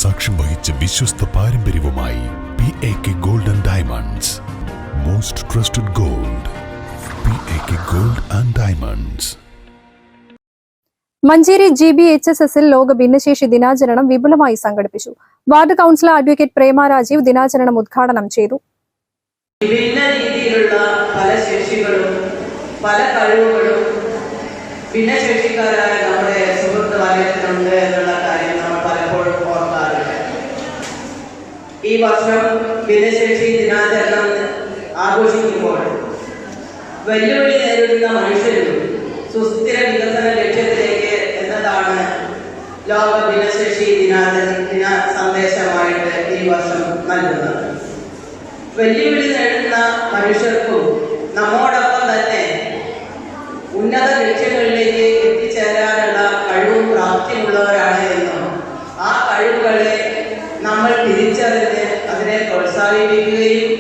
സാക്ഷ്യം വഹിച്ച വിശ്വസ്ത പാരമ്പര്യവുമായി PAK Gold and Diamonds. Most trusted gold. PAK Gold and Diamonds. Manjeri GBHSSൽ ലോക ഭിന്നശേഷി ദിനാചരണം വിപുലമായി സംഘടിപ്പിച്ചു. വാർഡ് കൗൺസിലർ അഡ്വക്കേറ്റ് പ്രേമ രാജീവ് ദിനാചരണം ഉദ്ഘാടനം ചെയ്തു. വിഭിന്ന രീതിയിലുള്ള പല ശേഷികളും പല കഴിവുകളും ഭിന്നശേഷിക്കാരായ നമ്മുടെ സുഹൃത്ത് വലയത്തിനുണ്ട് എന്നുള്ള കാര്യം നമ്മൾ പലപ്പോഴും ഓർക്കാറില്ല. ഈ വർഷം ഭിന്നശേഷി ദിനാചരണം ആഘോഷിക്കുമ്പോൾ വെല്ലുവിളി നേരിടുന്ന മനുഷ്യരും സുസ്ഥിര വികസന ലക്ഷ്യത്തിലേക്ക് എന്നതാണ് ലോക ഭിന്നശേഷി ദിന സന്ദേശമായിട്ട് ഈ വർഷം നൽകുന്നത്. വെല്ലുവിളി നേടുന്ന മനുഷ്യർക്കും നമ്മോടൊപ്പം തന്നെ ഉന്നത ലക്ഷ്യങ്ങളിലേക്ക് എത്തിച്ചേരാനുള്ള കഴിവും പ്രാപ്തിയുള്ളവരാണ് എന്നും ആ കഴിവുകളെ നമ്മൾ തിരിച്ചറിഞ്ഞ് അതിനെ പ്രോത്സാഹിപ്പിക്കുകയും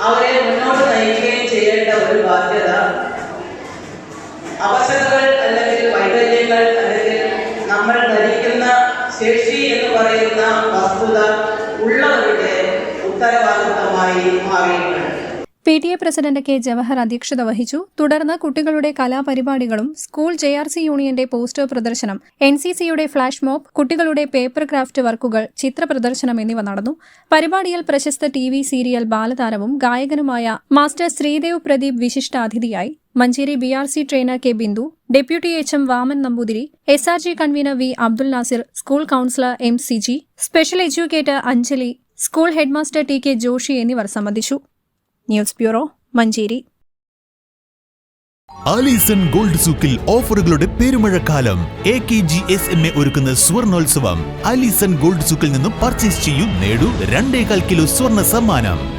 അവരെ മുന്നോട്ട് നയിക്കുകയും ചെയ്യേണ്ട ഒരു ബാധ്യത അവസരങ്ങൾ അല്ലെങ്കിൽ വൈകല്യങ്ങൾ അല്ലെങ്കിൽ നമ്മൾ ധരിക്കുന്ന ശേഷി എന്ന് പറയുന്ന വസ്തുത ഉള്ളവരുടെ ഉത്തരവാദിത്തമായി മാറിയിട്ടുണ്ട്. PTA president K. ജവഹർ അധ്യക്ഷത വഹിച്ചു. തുടർന്ന് കുട്ടികളുടെ കലാപരിപാടികളും സ്കൂൾ JRC യൂണിയന്റെ പോസ്റ്റർ പ്രദർശനം, NCCയുടെ ഫ്ലാഷ് മോബ്, കുട്ടികളുടെ പേപ്പർ ക്രാഫ്റ്റ് വർക്കുകൾ, ചിത്ര പ്രദർശനം എന്നിവ നടന്നു. പരിപാടിയിൽ പ്രശസ്ത TV സീരിയൽ ബാലതാരവും ഗായകനുമായ മാസ്റ്റർ ശ്രീദേവ് പ്രദീപ് വിശിഷ്ടാതിഥിയായി. Manjeri BRC trainer K. Bindu, deputy HM Vaman Namboothiri, SRG convener V. Abdul Nasir, school counsellor MCG, special educator Anjali, school headmaster TK Joshy എന്നിവർ സംബന്ധിച്ചു. News bureau, Manjeri. Alison gold സൂക്കിൽ ഓഫറുകളുടെ പെരുമഴക്കാലം. AKGSMA ഒരുക്കുന്ന സ്വർണോത്സവം. ആലീസൺ ഗോൾഡ് സൂക്കിൽ നിന്നും പർച്ചേസ് ചെയ്യൂ, നേടൂ 2.25 കിലോ സ്വർണ്ണ സമ്മാനം.